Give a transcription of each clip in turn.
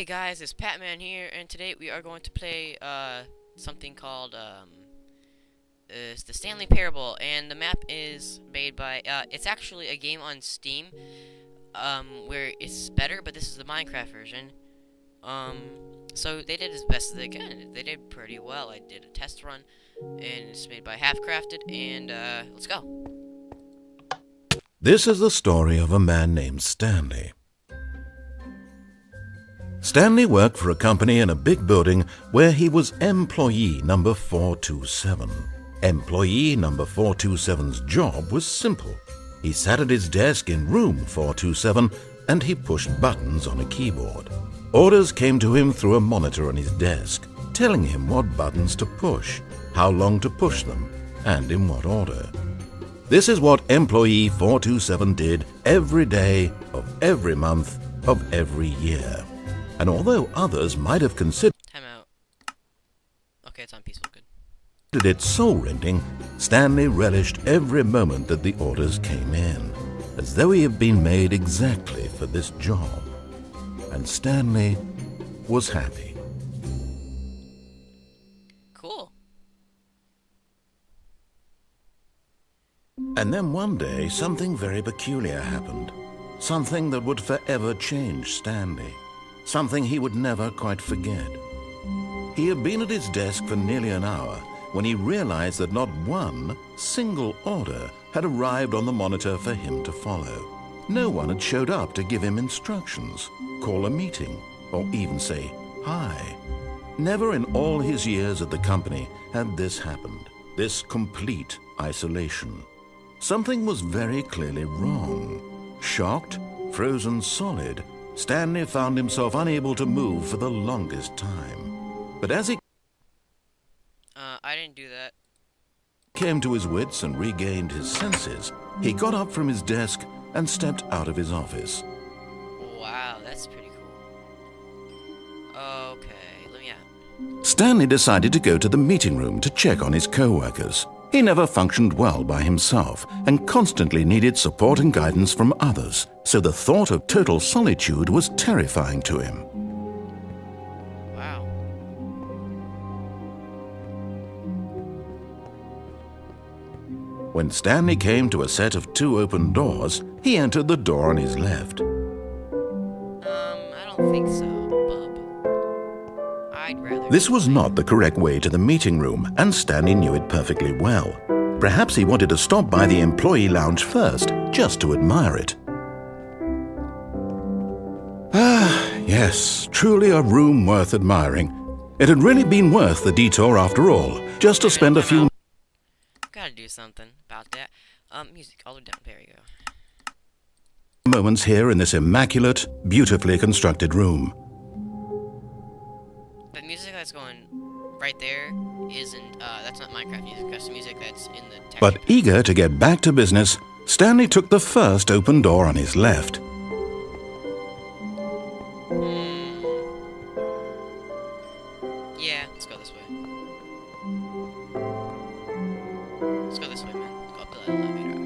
guys, it's Patman here, and today we are going to play something called it's the Stanley Parable, and the map is made by it's actually a game on Steam where it's better, but this is the Minecraft version. So they did as best as they can. They did pretty well. I did a test run, and it's made by Half-Crafted, and let's go. This is the story of a man named Stanley. Stanley worked for a company in a big building where he was employee number 427. Employee number 427's job was simple. He sat at his desk in room 427 and he pushed buttons on a keyboard. Orders came to him through a monitor on his desk, telling him what buttons to push, how long to push them, and in what order. This is what employee 427 did every day of every month of every year. And although others might have considered Time out. Okay, it's on peaceful. Good. It soul-rending, Stanley relished every moment that the orders came in, as though he had been made exactly for this job. And Stanley was happy. Cool. And then one day, something very peculiar happened. Something that would forever change Stanley. Something he would never quite forget. He had been at his desk for nearly an hour when he realized that not one single order had arrived on the monitor for him to follow. No one had showed up to give him instructions, call a meeting, or even say hi. Never in all his years at the company had this happened, this complete isolation. Something was very clearly wrong. Shocked, frozen solid, Stanley found himself unable to move for the longest time. But as he I didn't do that. came to his wits and regained his senses, he got up from his desk and stepped out of his office. Wow, that's pretty cool. Okay, let me out. Stanley decided to go to the meeting room to check on his co-workers. He never functioned well by himself and constantly needed support and guidance from others, so the thought of total solitude was terrifying to him. Wow. When Stanley came to a set of two open doors, he entered the door on his left. I don't think so, bub. I'd rather... This was not the correct way to the meeting room, and Stanley knew it perfectly well. Perhaps he wanted to stop by the employee lounge first, just to admire it. Ah, yes, truly a room worth admiring. It had really been worth the detour after all, just to spend a few Gotta do something about that. Music, all the way down. There you go. moments here in this immaculate, beautifully constructed room. The music that's going right there isn't, that's not Minecraft music. That's the music that's in the texture But pack. eager to get back to business, Stanley took the first open door on his left. Yeah, let's go this way. Let's go this way, man. Let's go up the elevator.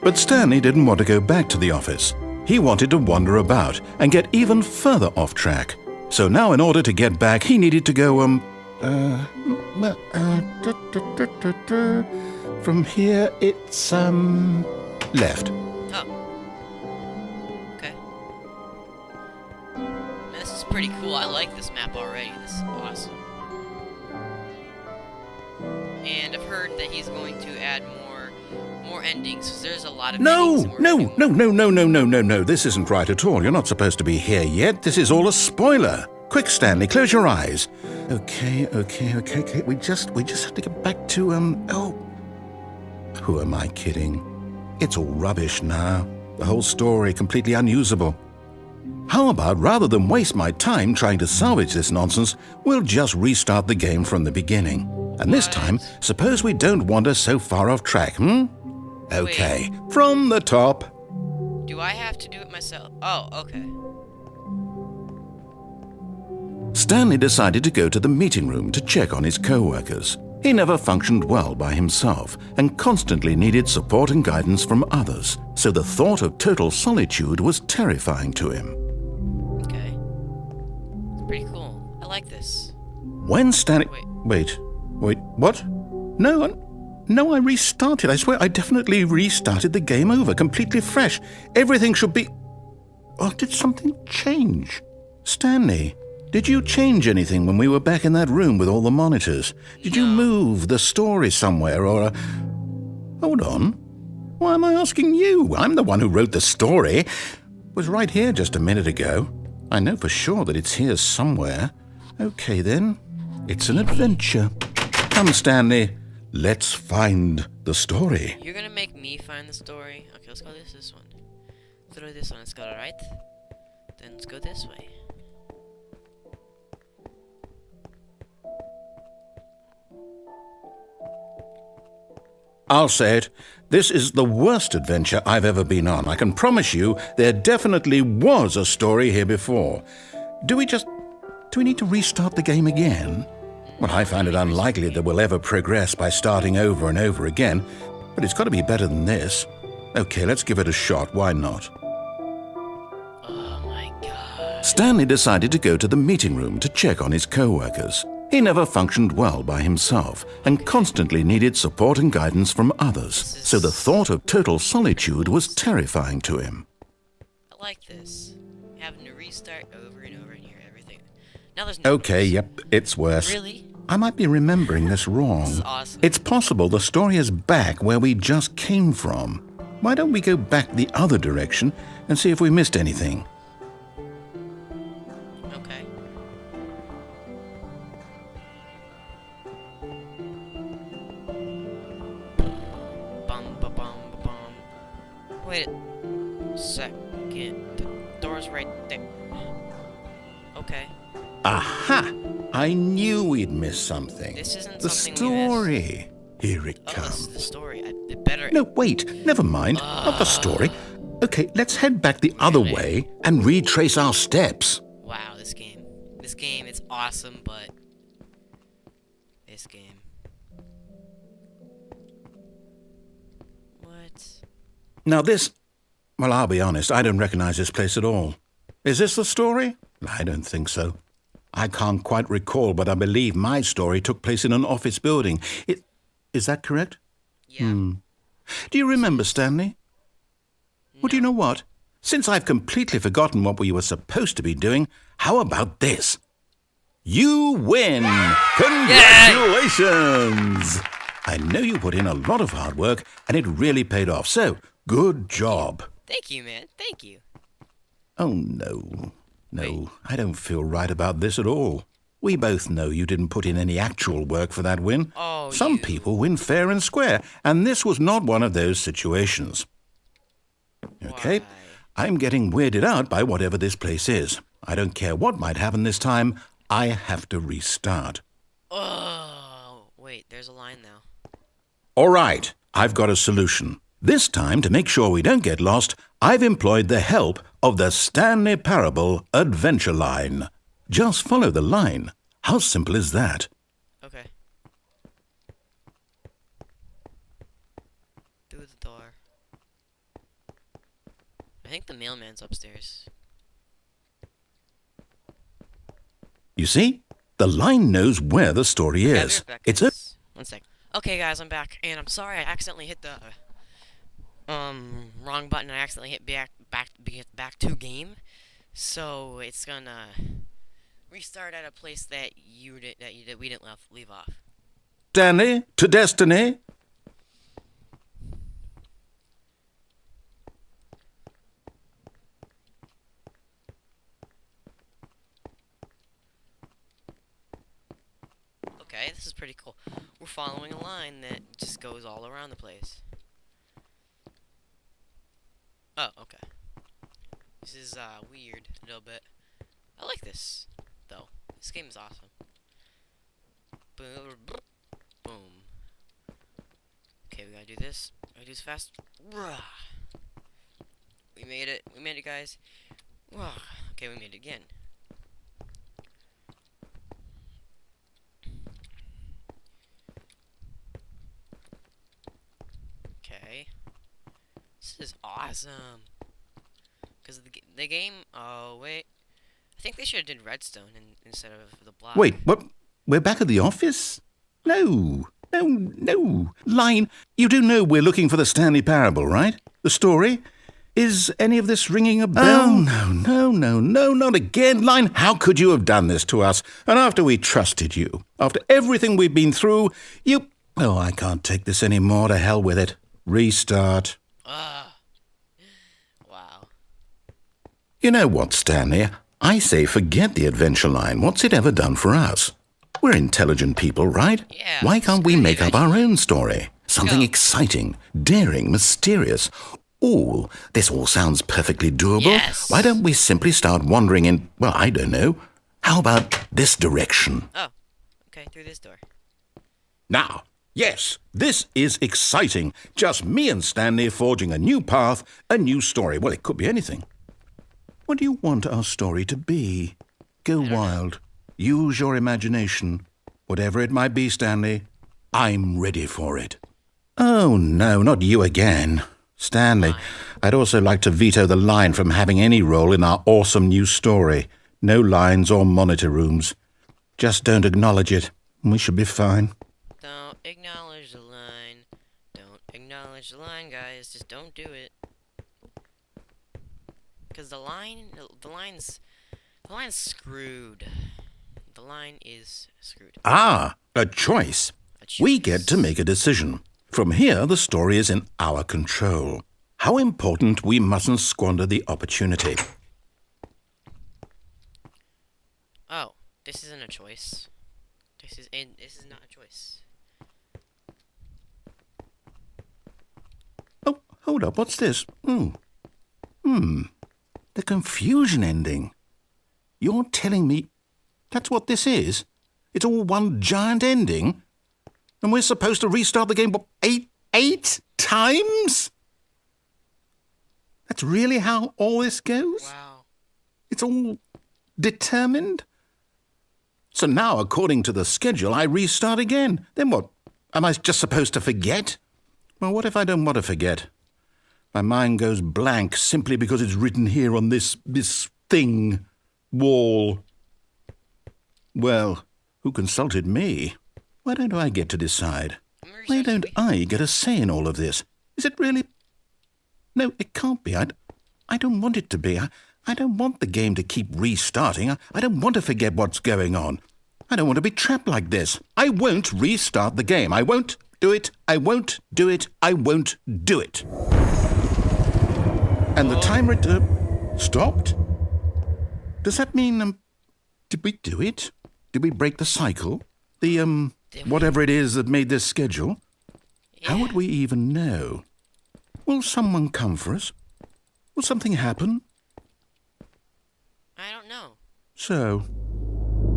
But Stanley didn't want to go back to the office. He wanted to wander about and get even further off track. So now in order to get back, he needed to go, from here it's, left. Oh. Okay. Man, this is pretty cool. I like this map already. This is awesome. And I've heard that he's going to add more endings, because there's a lot of endings. No, this isn't right at all. You're not supposed to be here yet. This is all a spoiler. Quick, Stanley, close your eyes. Okay. We just have to get back to, Who am I kidding? It's all rubbish now. The whole story completely unusable. How about, rather than waste my time trying to salvage this nonsense, we'll just restart the game from the beginning. And this time, suppose we don't wander so far off track, Okay, from the top. Do I have to do it myself? Oh, okay. Stanley decided to go to the meeting room to check on his co-workers. He never functioned well by himself and constantly needed support and guidance from others, so the thought of total solitude was terrifying to him. Okay. Pretty cool. I like this. When Stanley... Wait, what? No, I restarted. I swear, I definitely restarted the game over, completely fresh. Everything should be... Oh, did something change? Stanley, did you change anything when we were back in that room with all the monitors? Did you move the story somewhere or... Hold on. Why am I asking you? I'm the one who wrote the story. It was right here just a minute ago. I know for sure that it's here somewhere. Okay, then. It's an adventure. Come, Stanley. Let's find the story. You're gonna make me find the story? Okay, let's go this one. Throw this one. Let's go to the right. Then let's go this way. I'll say it. This is the worst adventure I've ever been on. I can promise you there definitely was a story here before. Do we need to restart the game again? Well, I find it unlikely that we'll ever progress by starting over and over again, but it's got to be better than this. Okay, let's give it a shot. Why not? Oh my god. Stanley decided to go to the meeting room to check on his co-workers. He never functioned well by himself and constantly needed support and guidance from others, so the thought of total solitude was terrifying to him. I like this. Having to restart over and over and hear everything. Now there's no Okay, yep, it's worse. Really? I might be remembering this wrong. This is awesome. It's possible the story is back where we just came from. Why don't we go back the other direction and see if we missed anything? Okay. Bum. Wait a second. The door's right there. Okay. Aha! I knew we'd miss something. This isn't the something we story. Here it Oh, comes. this is the story. It better... No, wait. Never mind. Not the story. Okay, let's head back the other way and retrace our steps. Wow, this game. This game, it's awesome, but... This game... What? Now this... Well, I'll be honest. I don't recognize this place at all. Is this the story? I don't think so. I can't quite recall, but I believe my story took place in an office building. Is that correct? Yeah. Do you remember, Stanley? No. Well, do you know what? Since I've completely forgotten what we were supposed to be doing, how about this? You win! Congratulations! I know you put in a lot of hard work, and it really paid off, so good job. Thank you, man. Thank you. Oh, no. No, Wait. I don't feel right about this at all. We both know you didn't put in any actual work for that win. Oh, Some people win fair and square, and this was not one of those situations. Okay, Why? I'm getting weirded out by whatever this place is. I don't care what might happen this time. I have to restart. Oh, wait, there's a line now. All right, I've got a solution. This time, to make sure we don't get lost, I've employed the help of the Stanley Parable Adventure Line. Just follow the line. How simple is that? Okay. Through the door. I think the mailman's upstairs. You see? The line knows where the story Yeah, I'll be is. right back, It's a... guys. 1 sec. Okay, guys, I'm back, and I'm sorry I accidentally hit the wrong button. I accidentally hit back to game, so it's gonna restart at a place that we didn't leave off. Stanley to destiny. Okay, this is pretty cool. We're following a line that just goes all around the place. Oh, okay. This is weird a little bit. I like this though. This game is awesome. Boom. Boom. Okay, we gotta do this. We gotta do this fast. Rah. We made it. We made it, guys. Rah. Okay, we made it again. Okay. This is awesome. Because the game... Oh, wait. I think they should have did redstone instead of the block. Wait, what? We're back at the office? No. Line, you do know we're looking for the Stanley Parable, right? The story? Is any of this ringing a bell? Oh, no, not again. Line, how could you have done this to us? And after we trusted you, after everything we've been through, you... Oh, I can't take this anymore. To hell with it. Restart. Wow. You know what, Stanley? I say forget the adventure line. What's it ever done for us? We're intelligent people, right? Yeah. Why can't we screw make the up our own story? Something Go. exciting, daring, mysterious. Ooh, this all sounds perfectly doable. Yes. Why don't we simply start wandering in, well, I don't know. How about this direction? Oh, okay, through this door. Now, yes, this is exciting. Just me and Stanley forging a new path, a new story. Well, it could be anything. What do you want our story to be? Go wild. Use your imagination. Whatever it might be, Stanley, I'm ready for it. Oh, no, not you again. Stanley, I'd also like to veto the line from having any role in our awesome new story. No lines or monitor rooms. Just don't acknowledge it, and we should be fine. Don't acknowledge the line. Don't acknowledge the line, guys. Just don't do it. Because the line's screwed. The line is screwed. Ah, a choice. We get to make a decision. From here, the story is in our control. How important we mustn't squander the opportunity. Oh, this isn't a choice. This is not a choice. Oh, hold up, what's this? The confusion ending. You're telling me that's what this is? It's all one giant ending? And we're supposed to restart the game, what, eight times? That's really how all this goes? Wow. It's all determined? So now, according to the schedule, I restart again. Then what? Am I just supposed to forget? Well, what if I don't want to forget? My mind goes blank simply because it's written here on this thing, wall. Well, who consulted me? Why don't I get to decide? Why don't I get a say in all of this? Is it really... No, it can't be. I don't want it to be. I don't want the game to keep restarting. I don't want to forget what's going on. I don't want to be trapped like this. I won't restart the game. I won't do it. I won't do it. I won't do it. And the timer stopped? Does that mean, did we do it? Did we break the cycle? The, whatever it is that made this schedule? Yeah. How would we even know? Will someone come for us? Will something happen? I don't know. So,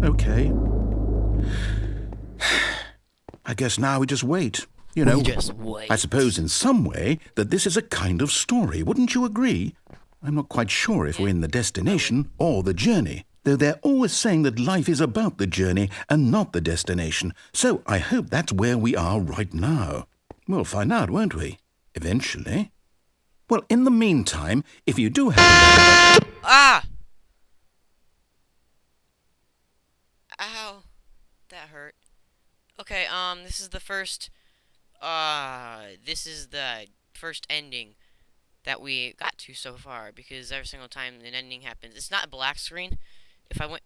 okay. I guess now we just wait. You know, We just wait. I suppose in some way that this is a kind of story. Wouldn't you agree? I'm not quite sure if we're in the destination or the journey, though they're always saying that life is about the journey and not the destination. So I hope that's where we are right now. We'll find out, won't we? Eventually. Well, in the meantime, if you do have... Ah! Ow. That hurt. Okay, this is the first ending that we got to so far, because every single time an ending happens, it's not a black screen. I'm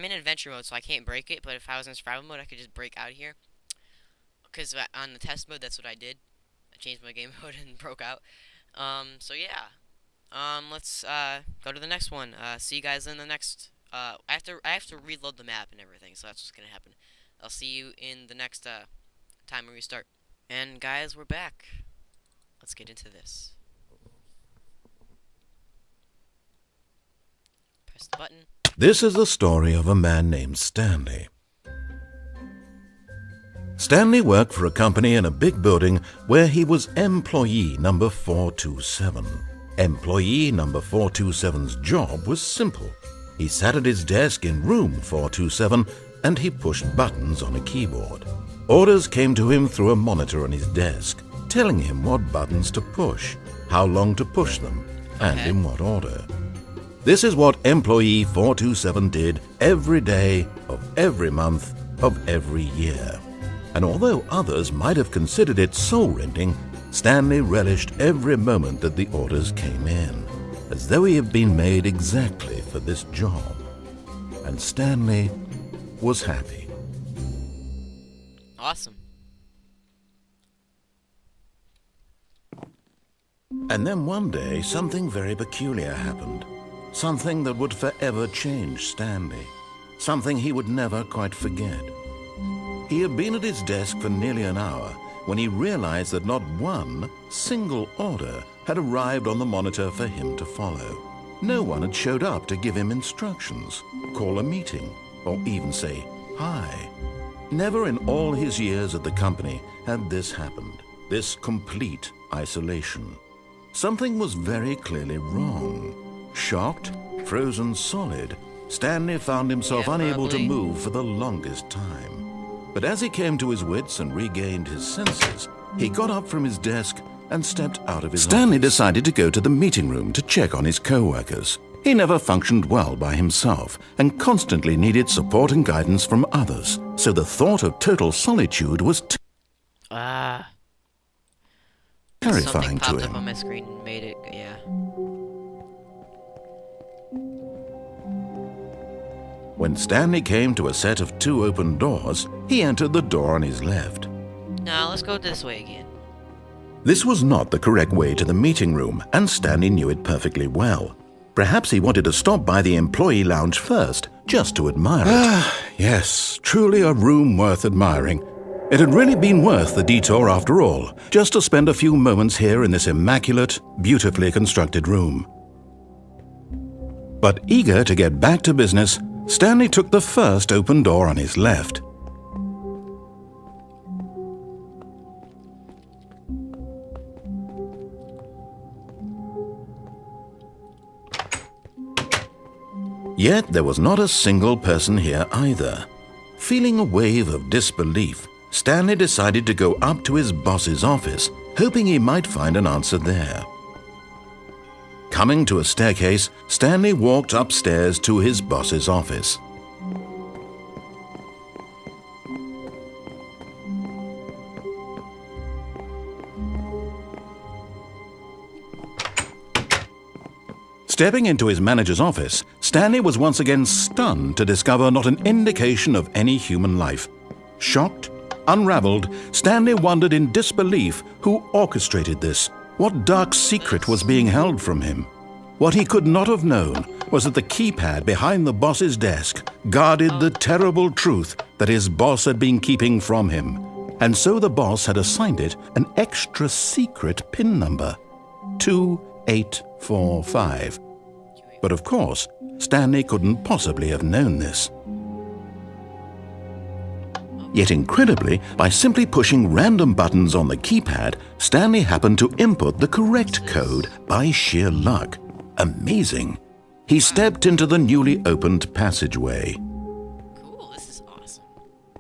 in adventure mode, so I can't break it, but if I was in survival mode, I could just break out of here. Because on the test mode, that's what I did. I changed my game mode and broke out. So yeah. Let's go to the next one. See you guys in the next. I have to reload the map and everything, so that's what's gonna happen. I'll see you in the next time we restart. And guys, we're back. Let's get into this. Press the button. This is the story of a man named Stanley. Stanley worked for a company in a big building where he was employee number 427. Employee number 427's job was simple. He sat at his desk in room 427 and he pushed buttons on a keyboard. Orders came to him through a monitor on his desk, telling him what buttons to push, how long to push them, and Okay. in what order. This is what employee 427 did every day of every month of every year. And although others might have considered it soul-rending, Stanley relished every moment that the orders came in, as though he had been made exactly for this job. And Stanley was happy. Awesome. And then one day, something very peculiar happened. Something that would forever change Stanley. Something he would never quite forget. He had been at his desk for nearly an hour when he realized that not one single order had arrived on the monitor for him to follow. No one had showed up to give him instructions, call a meeting, or even say hi. Never in all his years at the company had this happened, this complete isolation. Something was very clearly wrong. Shocked, frozen solid, Stanley found himself unable to move for the longest time. But as he came to his wits and regained his senses, he got up from his desk and stepped out of his Stanley office. decided to go to the meeting room to check on his co-workers. He never functioned well by himself and constantly needed support and guidance from others. So the thought of total solitude was terrifying Something to popped him. up on my screen and made it, yeah. When Stanley came to a set of 2 open doors, he entered the door on his left. Now let's go this way again. This was not the correct way to the meeting room, and Stanley knew it perfectly well. Perhaps he wanted to stop by the employee lounge first, just to admire it. Yes, truly a room worth admiring. It had really been worth the detour after all, just to spend a few moments here in this immaculate, beautifully constructed room. But eager to get back to business, Stanley took the first open door on his left. Yet there was not a single person here either. Feeling a wave of disbelief, Stanley decided to go up to his boss's office, hoping he might find an answer there. Coming to a staircase, Stanley walked upstairs to his boss's office. Stepping into his manager's office, Stanley was once again stunned to discover not an indication of any human life. Shocked, unraveled, Stanley wondered in disbelief who orchestrated this. What dark secret was being held from him? What he could not have known was that the keypad behind the boss's desk guarded the terrible truth that his boss had been keeping from him. And so the boss had assigned it an extra secret PIN number, 2845. But of course, Stanley couldn't possibly have known this. Yet incredibly, by simply pushing random buttons on the keypad, Stanley happened to input the correct code by sheer luck. Amazing. He stepped into the newly opened passageway. Cool, this is awesome.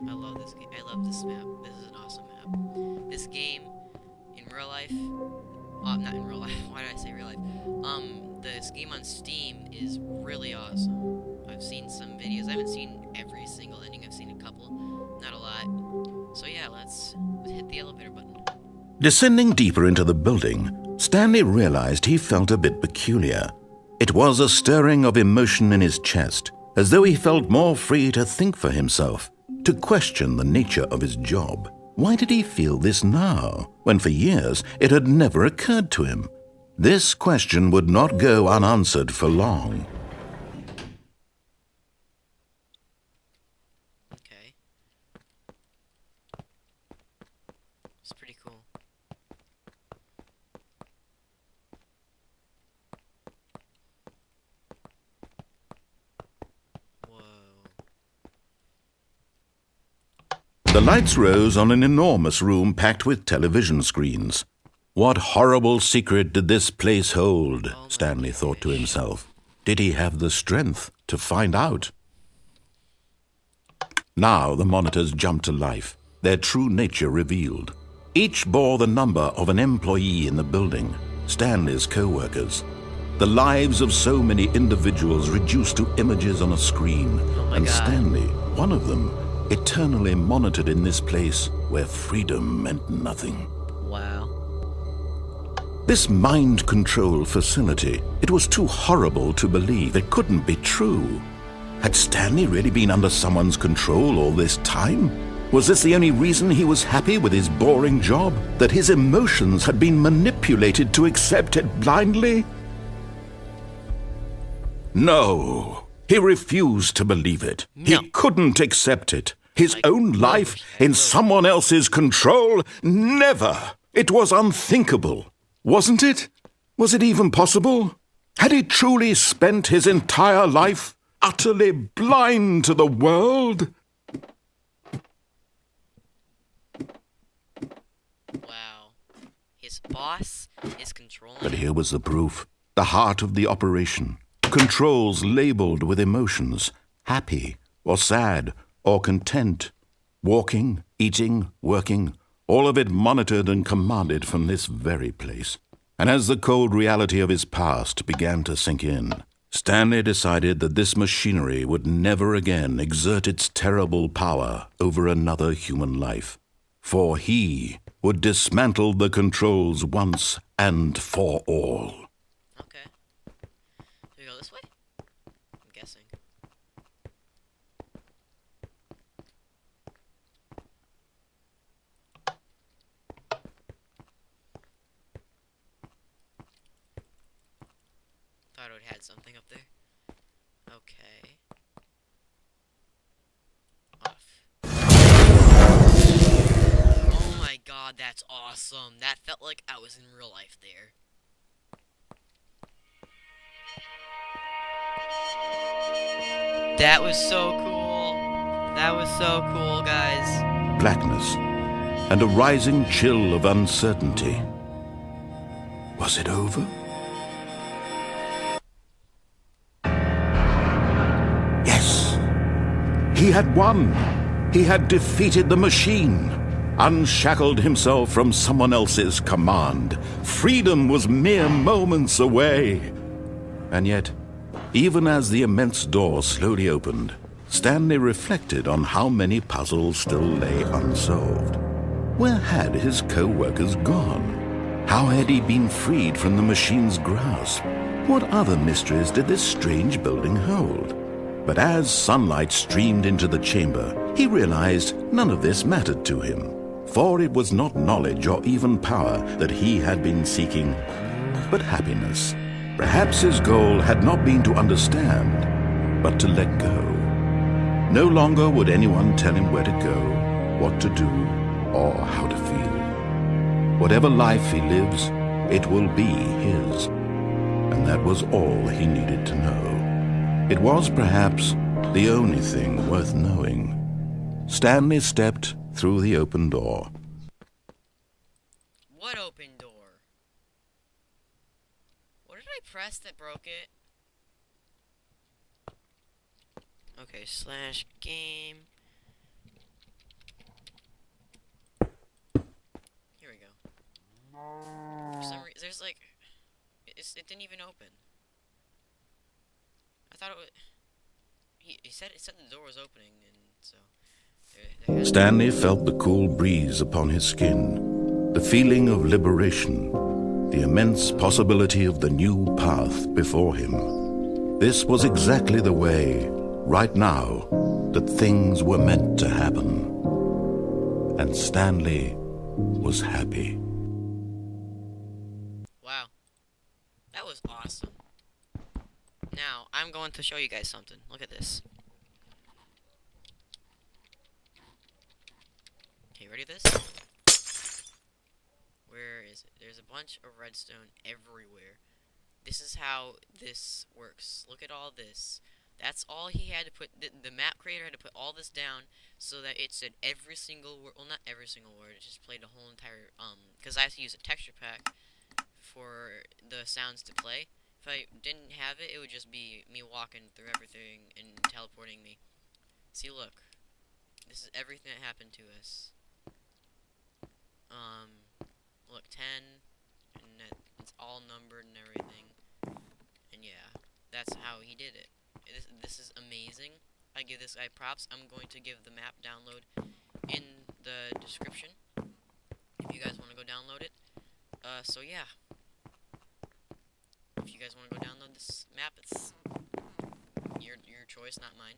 I love this game. I love this map. This is an awesome map. This game, in real life, not in real life, why did I say real life? This game on Steam is really awesome. I've seen some videos. I haven't seen every single ending. I've seen a couple, not a lot. So yeah, let's hit the elevator button. Descending deeper into the building, Stanley realized he felt a bit peculiar. It was a stirring of emotion in his chest, as though he felt more free to think for himself, to question the nature of his job. Why did he feel this now, when for years it had never occurred to him? This question would not go unanswered for long. Okay. It's pretty cool. Whoa. The lights rose on an enormous room packed with television screens. What horrible secret did this place hold? Stanley thought to himself. Did he have the strength to find out? Now the monitors jumped to life, their true nature revealed. Each bore the number of an employee in the building, Stanley's co-workers. The lives of so many individuals reduced to images on a screen. Oh my And God. Stanley, one of them, eternally monitored in this place where freedom meant nothing. Wow. This mind control facility, it was too horrible to believe. It couldn't be true. Had Stanley really been under someone's control all this time? Was this the only reason he was happy with his boring job? That his emotions had been manipulated to accept it blindly? No. He refused to believe it. No. He couldn't accept it. His Like, own life in someone else's control? Never. It was unthinkable. Wasn't it? Was it even possible? Had he truly spent his entire life utterly blind to the world? Wow. His boss is controlling. But here was the proof. The heart of the operation. Controls labeled with emotions. Happy or sad or content. Walking, eating, working. All of it monitored and commanded from this very place. And as the cold reality of his past began to sink in, Stanley decided that this machinery would never again exert its terrible power over another human life. For he would dismantle the controls once and for all. Okay. Do we go this way? I'm guessing. Thought it would had something up there. Okay. Off. Oh my God, that's awesome. That felt like I was in real life there. That was so cool. That was so cool, guys. Blackness and a rising chill of uncertainty. Was it over? Yes. He had won. He had defeated the machine, unshackled himself from someone else's command. Freedom was mere moments away. And yet, even as the immense door slowly opened, Stanley reflected on how many puzzles still lay unsolved. Where had his co-workers gone? How had he been freed from the machine's grasp? What other mysteries did this strange building hold? But as sunlight streamed into the chamber, he realized none of this mattered to him, for it was not knowledge or even power that he had been seeking, but happiness. Perhaps his goal had not been to understand, but to let go. No longer would anyone tell him where to go, what to do, or how to feel. Whatever life he lives, it will be his. And that was all he needed to know. It was perhaps the only thing worth knowing. Stanley stepped through the open door. What open door? What did I press that broke it? Okay, slash game. Here we go. For some reason, there's like, it didn't even open. I thought it would. He said the door was opening, and so. There has Stanley felt the cool breeze upon his skin, the feeling of liberation, the immense possibility of the new path before him. This was exactly the way, right now, that things were meant to happen. And Stanley was happy. Wow. That was awesome. Now, I'm going to show you guys something. Look at this. Okay, ready for this? Where is it? There's a bunch of redstone everywhere. This is how this works. Look at all this. That's all he had to put. The map creator had to put all this down so that it said every single word. Well, not every single word. It just played the whole entire. Because I have to use a texture pack for the sounds to play. If I didn't have it, it would just be me walking through everything and teleporting me. See, look. This is everything that happened to us. Look, 10, and it's all numbered and everything. And yeah, that's how he did it. This is amazing. I give this guy props. I'm going to give the map download in the description if you guys want to go download it. So yeah, if you guys want to go download this map, it's your choice, not mine.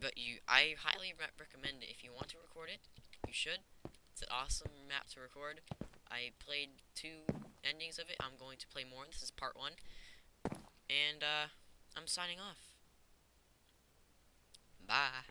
But I highly recommend it. If you want to record it, you should. It's an awesome map to record. I played 2 endings of it. I'm going to play more. This is part 1. And I'm signing off. Bye.